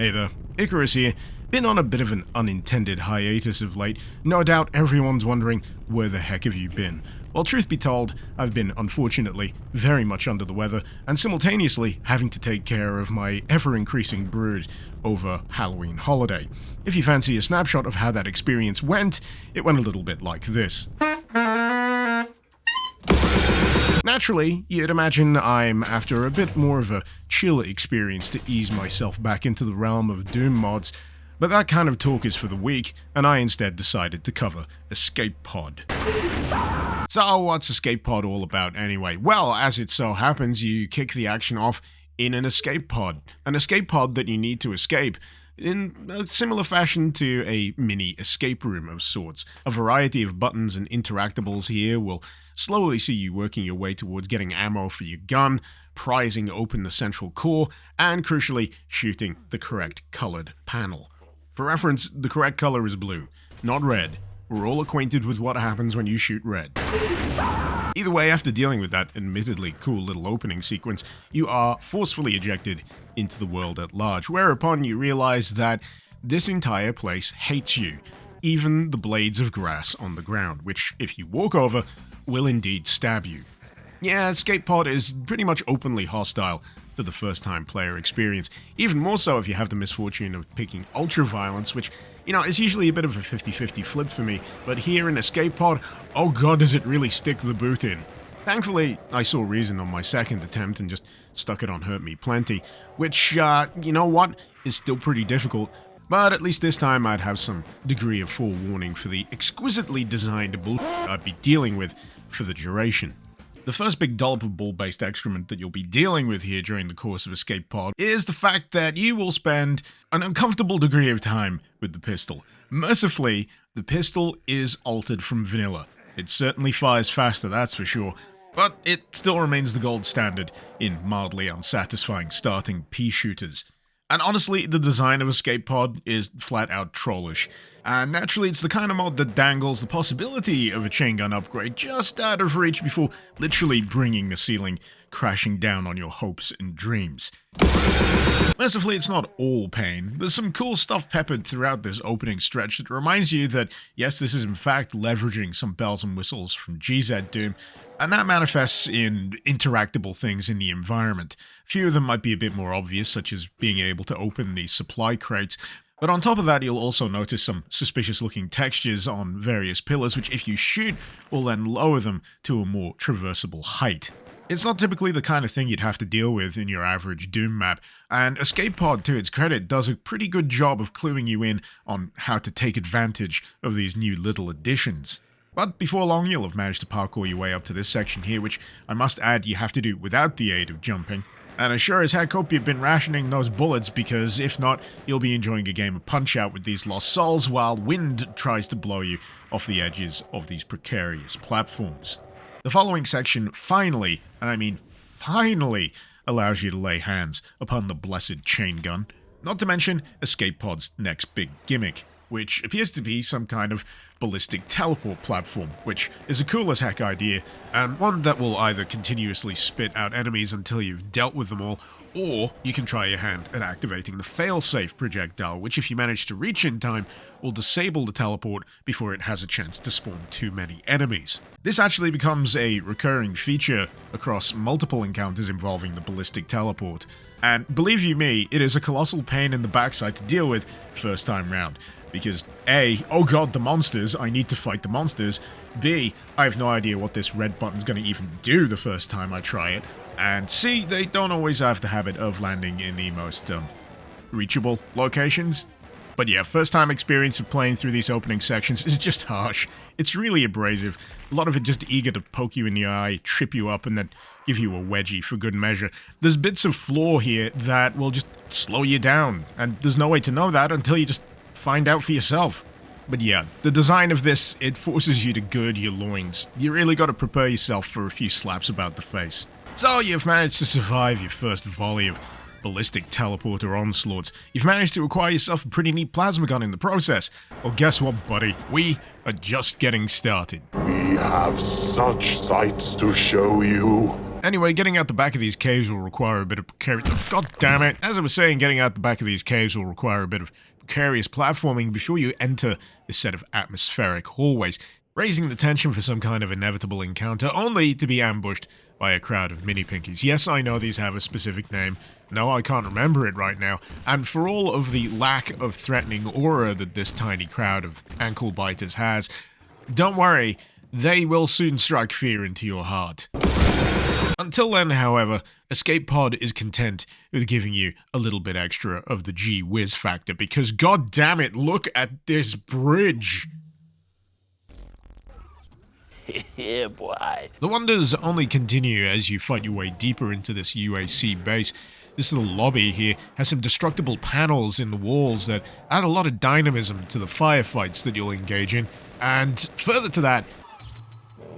Hey there, Icarus here. Been on a bit of an unintended hiatus of late. No doubt everyone's wondering, where the heck have you been? Well, truth be told, I've been, unfortunately, very much under the weather, and simultaneously having to take care of my ever-increasing brood over Halloween holiday. If you fancy a snapshot of how that experience went, it went a little bit like this. Naturally, you'd imagine I'm after a bit more of a chill experience to ease myself back into the realm of Doom mods, but that kind of talk is for the weak, and I instead decided to cover Escape Pod. So what's Escape Pod all about anyway? Well, as it so happens, you kick the action off in an escape pod. An escape pod that you need to escape in a similar fashion to a mini escape room of sorts. A variety of buttons and interactables here will slowly see you working your way towards getting ammo for your gun, prizing open the central core, and crucially, shooting the correct colored panel. For reference, the correct color is blue, not red. We're all acquainted with what happens when you shoot red. Either way, after dealing with that admittedly cool little opening sequence, you are forcefully ejected into the world at large, whereupon you realize that this entire place hates you, even the blades of grass on the ground, which, if you walk over, will indeed stab you. Yeah, Escape Pod is pretty much openly hostile to the first-time player experience, even more so if you have the misfortune of picking ultra-violence, which, is usually a bit of a 50-50 flip for me, but here in Escape Pod, oh god does it really stick the boot in. Thankfully, I saw reason on my second attempt and just stuck it on Hurt Me Plenty, which, is still pretty difficult, but at least this time I'd have some degree of forewarning for the exquisitely designed bullshit I'd be dealing with for the duration. The first big dollop of bull-based excrement that you'll be dealing with here during the course of Escape Pod is the fact that you will spend an uncomfortable degree of time with the pistol. Mercifully, the pistol is altered from vanilla. It certainly fires faster, that's for sure, but it still remains the gold standard in mildly unsatisfying starting pea shooters. And honestly, the design of Escape Pod is flat-out trollish. And naturally, it's the kind of mod that dangles the possibility of a chain gun upgrade just out of reach before literally bringing the ceiling crashing down on your hopes and dreams. Mercifully, it's not all pain. There's some cool stuff peppered throughout this opening stretch that reminds you that, yes, this is in fact leveraging some bells and whistles from GZ Doom, and that manifests in interactable things in the environment. A few of them might be a bit more obvious, such as being able to open the supply crates, but on top of that, you'll also notice some suspicious-looking textures on various pillars, which if you shoot, will then lower them to a more traversable height. It's not typically the kind of thing you'd have to deal with in your average Doom map, and Escape Pod, to its credit, does a pretty good job of cluing you in on how to take advantage of these new little additions. But before long, you'll have managed to parkour your way up to this section here, which I must add you have to do without the aid of jumping. And I sure as heck hope you've been rationing those bullets, because if not, you'll be enjoying a game of Punch-Out with these lost souls while wind tries to blow you off the edges of these precarious platforms. The following section finally, and I mean finally, allows you to lay hands upon the blessed chain gun. Not to mention Escape Pod's next big gimmick, which appears to be some kind of ballistic teleport platform, which is a cool as heck idea, and one that will either continuously spit out enemies until you've dealt with them all, or you can try your hand at activating the failsafe projectile, which if you manage to reach in time, will disable the teleport before it has a chance to spawn too many enemies. This actually becomes a recurring feature across multiple encounters involving the ballistic teleport, and believe you me, it is a colossal pain in the backside to deal with first time round. Because A, oh god, the monsters, I need to fight the monsters. B, I have no idea what this red button's going to even do the first time I try it. And C, they don't always have the habit of landing in the most reachable locations. But yeah, first time experience of playing through these opening sections is just harsh. It's really abrasive. A lot of it just eager to poke you in the eye, trip you up, and then give you a wedgie for good measure. There's bits of floor here that will just slow you down, and there's no way to know that until you just find out for yourself. But yeah, the design of this, it forces you to gird your loins. You really got to prepare yourself for a few slaps about the face. So you've managed to survive your first volley of ballistic teleporter onslaughts. You've managed to acquire yourself a pretty neat plasma gun in the process. Well, guess what, buddy? We are just getting started. We have such sights to show you. Anyway, getting out the back of these caves will require a bit of precarious... God damn it! As I was saying, getting out the back of these caves will require a bit of precarious platforming before you enter this set of atmospheric hallways, raising the tension for some kind of inevitable encounter, only to be ambushed by a crowd of mini-pinkies. Yes, I know these have a specific name. No, I can't remember it right now. And for all of the lack of threatening aura that this tiny crowd of ankle-biters has, don't worry, they will soon strike fear into your heart. Until then, however, Escape Pod is content with giving you a little bit extra of the gee whiz factor, because god damn it, look at this bridge! Yeah, boy. The wonders only continue as you fight your way deeper into this UAC base. This little lobby here has some destructible panels in the walls that add a lot of dynamism to the firefights that you'll engage in. And further to that,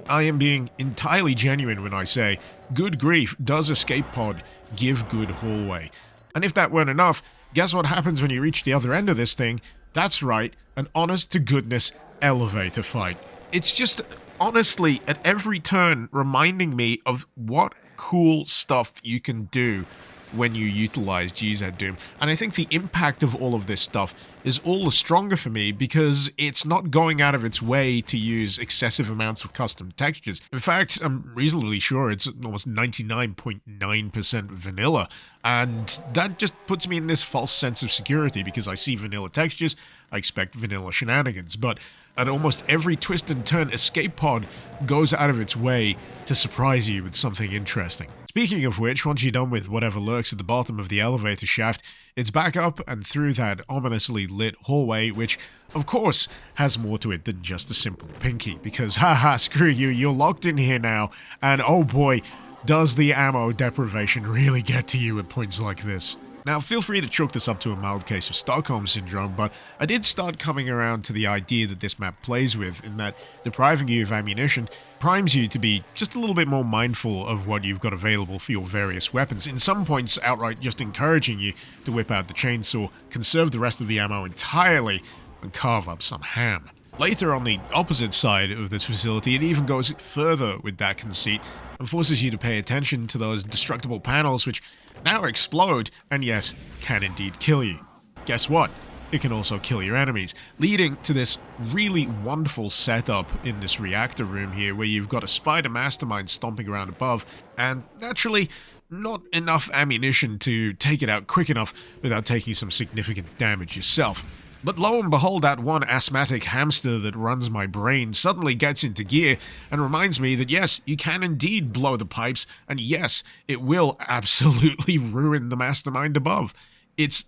I am being entirely genuine when I say, good grief, does Escape Pod give good hallway? And if that weren't enough, guess what happens when you reach the other end of this thing? That's right, an honest-to-goodness elevator fight. It's just, honestly, at every turn, reminding me of what cool stuff you can do when you utilize GZ Doom. And I think the impact of all of this stuff is all the stronger for me because it's not going out of its way to use excessive amounts of custom textures. In fact, I'm reasonably sure it's almost 99.9% vanilla, and that just puts me in this false sense of security because I see vanilla textures, I expect vanilla shenanigans, but at almost every twist and turn, Escape Pod goes out of its way to surprise you with something interesting. Speaking of which, once you're done with whatever lurks at the bottom of the elevator shaft, it's back up and through that ominously lit hallway, which, of course, has more to it than just a simple pinky, because haha, screw you, you're locked in here now, and oh boy, does the ammo deprivation really get to you at points like this. Now, feel free to chalk this up to a mild case of Stockholm Syndrome, but I did start coming around to the idea that this map plays with, in that depriving you of ammunition primes you to be just a little bit more mindful of what you've got available for your various weapons, in some points outright just encouraging you to whip out the chainsaw, conserve the rest of the ammo entirely, and carve up some ham. Later, on the opposite side of this facility, it even goes further with that conceit and forces you to pay attention to those destructible panels which now explode, and yes, can indeed kill you. Guess what? It can also kill your enemies, leading to this really wonderful setup in this reactor room here, where you've got a spider mastermind stomping around above, and naturally, not enough ammunition to take it out quick enough without taking some significant damage yourself. But lo and behold, that one asthmatic hamster that runs my brain suddenly gets into gear and reminds me that yes, you can indeed blow the pipes, and yes, it will absolutely ruin the mastermind above. It's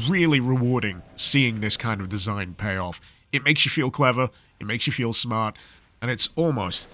really rewarding seeing this kind of design pay off. It makes you feel clever, it makes you feel smart, and it's almost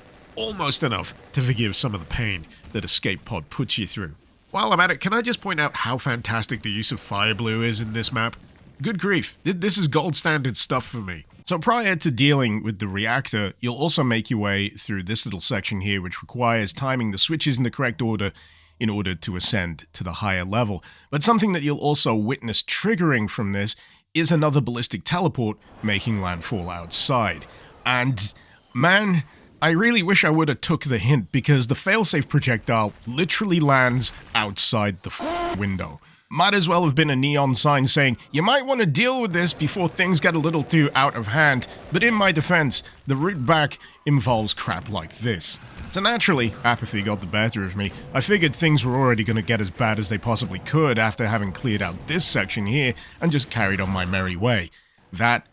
enough to forgive some of the pain that Escape Pod puts you through. While I'm at it, can I just point out how fantastic the use of fire blue is in this map? Good grief, this is gold standard stuff for me. So prior to dealing with the reactor, you'll also make your way through this little section here, which requires timing the switches in the correct order in order to ascend to the higher level. But something that you'll also witness triggering from this is another ballistic teleport making landfall outside. And man, I really wish I would have took the hint, because the failsafe projectile literally lands outside the window. Might as well have been a neon sign saying, you might want to deal with this before things get a little too out of hand, but in my defense, the route back involves crap like this. So naturally, apathy got the better of me. I figured things were already going to get as bad as they possibly could after having cleared out this section here, and just carried on my merry way. That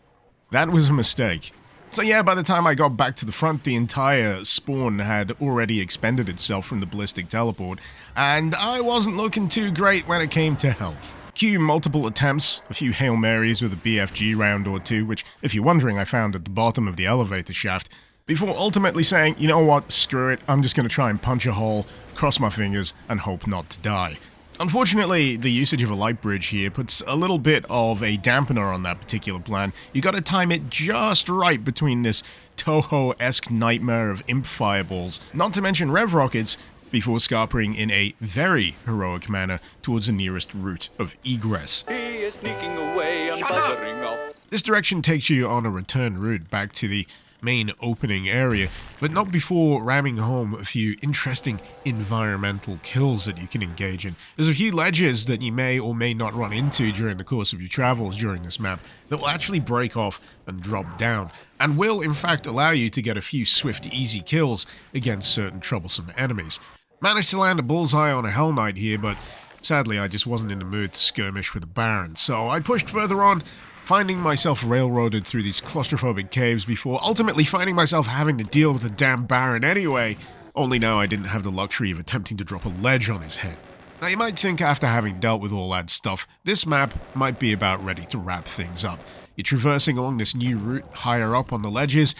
was a mistake. So yeah, by the time I got back to the front, the entire spawn had already expended itself from the ballistic teleport, and I wasn't looking too great when it came to health. Cue multiple attempts, a few Hail Marys with a BFG round or two, which, if you're wondering, I found at the bottom of the elevator shaft, before ultimately saying, you know what, screw it, I'm just going to try and punch a hole, cross my fingers, and hope not to die. Unfortunately, the usage of a light bridge here puts a little bit of a dampener on that particular plan. You gotta time it just right between this Toho-esque nightmare of imp fireballs, not to mention rev rockets, before scarpering in a very heroic manner towards the nearest route of egress. He is sneaking away and buzzering off. This direction takes you on a return route back to the main opening area, but not before ramming home a few interesting environmental kills that you can engage in. There's a few ledges that you may or may not run into during the course of your travels during this map that will actually break off and drop down, and will in fact allow you to get a few swift, easy kills against certain troublesome enemies. Managed to land a bullseye on a Hell Knight here, but sadly I just wasn't in the mood to skirmish with a Baron, so I pushed further on, finding myself railroaded through these claustrophobic caves before ultimately finding myself having to deal with the damn Baron anyway, only now I didn't have the luxury of attempting to drop a ledge on his head. Now you might think after having dealt with all that stuff, this map might be about ready to wrap things up. You're traversing along this new route higher up on the ledges,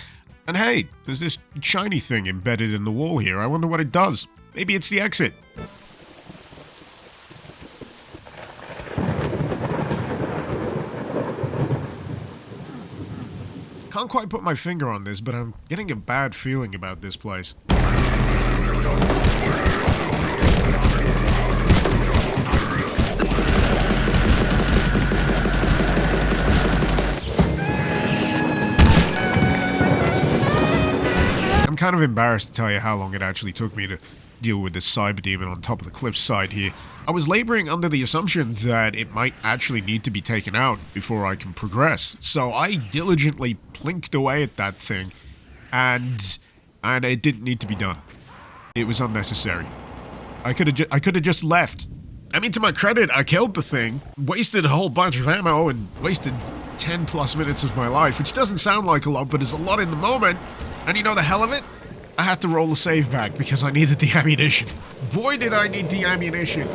and hey, there's this shiny thing embedded in the wall here. I wonder what it does. Maybe it's the exit. Can't quite put my finger on this, but I'm getting a bad feeling about this place. I'm kind of embarrassed to tell you how long it actually took me to deal with this cyber demon on top of the cliffside here. I was laboring under the assumption that it might actually need to be taken out before I can progress, so I diligently plinked away at that thing, and it didn't need to be done. It was unnecessary. I could have just left. I mean, to my credit, I killed the thing, wasted a whole bunch of ammo, and wasted 10 plus minutes of my life, which doesn't sound like a lot, but is a lot in the moment. And you know the hell of it? I had to roll the save back because I needed the ammunition. Boy, did I need the ammunition.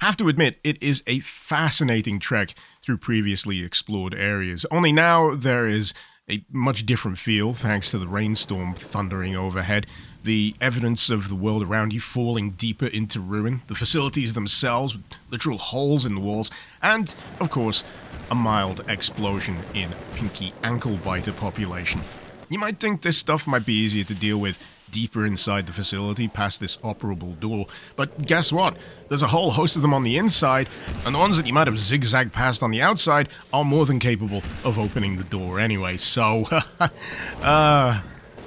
Have to admit, it is a fascinating trek through previously explored areas. Only now there is a much different feel thanks to the rainstorm thundering overhead, the evidence of the world around you falling deeper into ruin, the facilities themselves with literal holes in the walls, and, of course, a mild explosion in pinky ankle-biter population. You might think this stuff might be easier to deal with deeper inside the facility past this operable door, but guess what? There's a whole host of them on the inside, and the ones that you might have zigzagged past on the outside are more than capable of opening the door anyway, so oh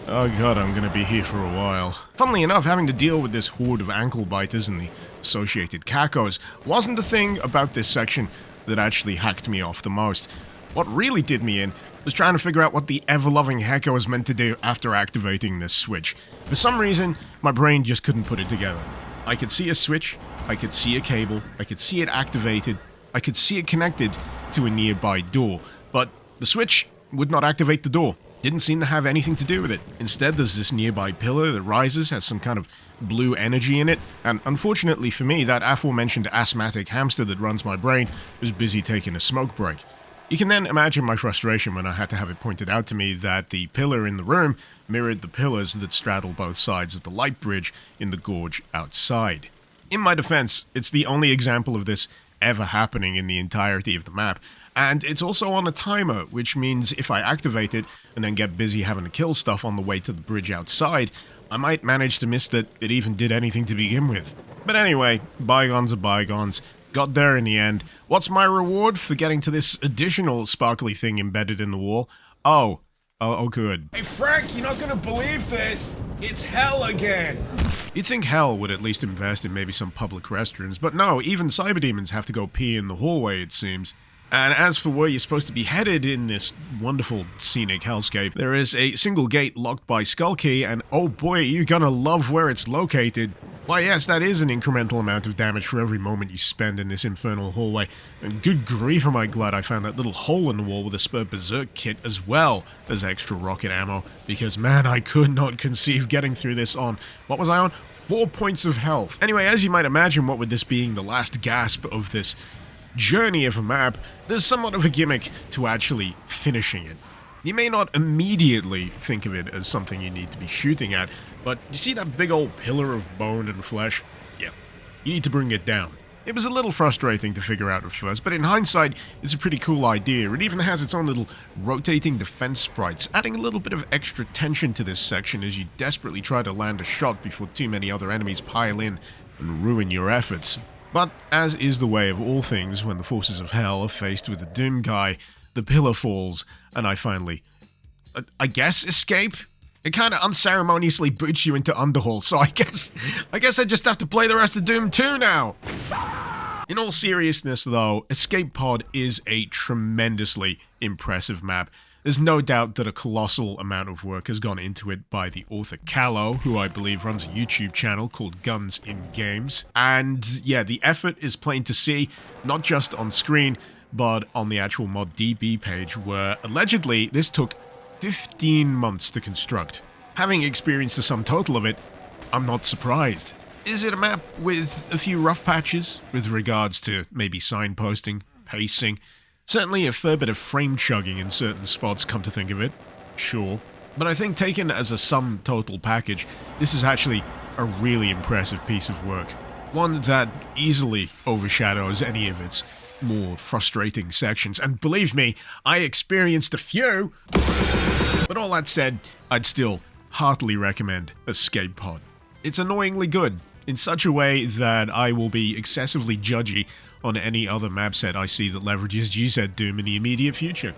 god, I'm gonna be here for a while. Funnily enough, having to deal with this horde of ankle biters and the associated cacos wasn't the thing about this section that actually hacked me off the most. What really did me in was trying to figure out what the ever-loving heck I was meant to do after activating this switch. For some reason, my brain just couldn't put it together. I could see a switch, I could see a cable, I could see it activated, I could see it connected to a nearby door, but the switch would not activate the door. Didn't seem to have anything to do with it. Instead, there's this nearby pillar that rises, has some kind of blue energy in it, and unfortunately for me, that aforementioned asthmatic hamster that runs my brain was busy taking a smoke break. You can then imagine my frustration when I had to have it pointed out to me that the pillar in the room mirrored the pillars that straddle both sides of the light bridge in the gorge outside. In my defense, it's the only example of this ever happening in the entirety of the map, and it's also on a timer, which means if I activate it and then get busy having to kill stuff on the way to the bridge outside, I might manage to miss that it even did anything to begin with. But anyway, bygones are bygones. Got there in the end. What's my reward for getting to this additional sparkly thing embedded in the wall? Oh, good. Hey Frank, you're not gonna believe this! It's hell again! You'd think hell would at least invest in maybe some public restrooms, but no, even cyberdemons have to go pee in the hallway, it seems. And as for where you're supposed to be headed in this wonderful scenic hellscape, there is a single gate locked by Skull Key, and oh boy, you're gonna love where it's located. Why yes, that is an incremental amount of damage for every moment you spend in this infernal hallway. And good grief am I glad I found that little hole in the wall with a spur berserk kit as well as extra rocket ammo, because man, I could not conceive getting through this on, what was I on? 4 points of health. Anyway, as you might imagine, what with this being the last gasp of this journey of a map, there's somewhat of a gimmick to actually finishing it. You may not immediately think of it as something you need to be shooting at, but you see that big old pillar of bone and flesh? Yeah, you need to bring it down. It was a little frustrating to figure out at first, but in hindsight, it's a pretty cool idea. It even has its own little rotating defense sprites, adding a little bit of extra tension to this section as you desperately try to land a shot before too many other enemies pile in and ruin your efforts. But, as is the way of all things when the forces of hell are faced with the Doom guy, the pillar falls, and I finally I guess, escape. It kind of unceremoniously boots you into Underhall, so I guess I just have to play the rest of Doom 2 now. In all seriousness, though, Escape Pod is a tremendously impressive map. There's no doubt that a colossal amount of work has gone into it by the author Callow, who I believe runs a YouTube channel called Guns in Games. And yeah, the effort is plain to see, not just on screen, but on the actual ModDB page, where allegedly this took 15 months to construct. Having experienced the sum total of it, I'm not surprised. Is it a map with a few rough patches with regards to maybe signposting, pacing? Certainly a fair bit of frame chugging in certain spots, come to think of it. Sure. But I think taken as a sum total package, this is actually a really impressive piece of work. One that easily overshadows any of its more frustrating sections. And believe me, I experienced a few! But all that said, I'd still heartily recommend Escape Pod. It's annoyingly good, in such a way that I will be excessively judgy on any other map set I see that leverages GZ Doom in the immediate future.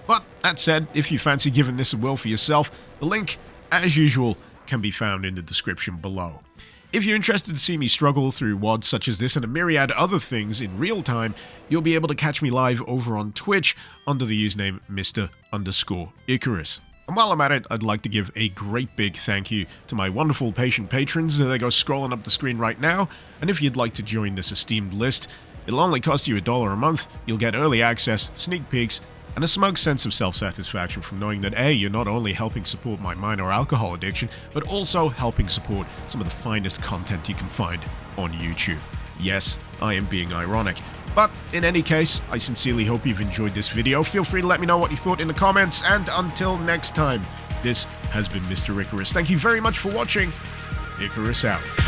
But that said, if you fancy giving this a whirl for yourself, the link, as usual, can be found in the description below. If you're interested to see me struggle through WODs such as this and a myriad other things in real time, you'll be able to catch me live over on Twitch under the username Mr_Icarus. And while I'm at it, I'd like to give a great big thank you to my wonderful patient patrons. They go scrolling up the screen right now, and if you'd like to join this esteemed list, it'll only cost you $1 a month. You'll get early access, sneak peeks, and a smug sense of self-satisfaction from knowing that A, you're not only helping support my minor alcohol addiction, but also helping support some of the finest content you can find on YouTube. Yes, I am being ironic. But in any case, I sincerely hope you've enjoyed this video. Feel free to let me know what you thought in the comments, and until next time, this has been Mr. Icarus. Thank you very much for watching. Icarus out.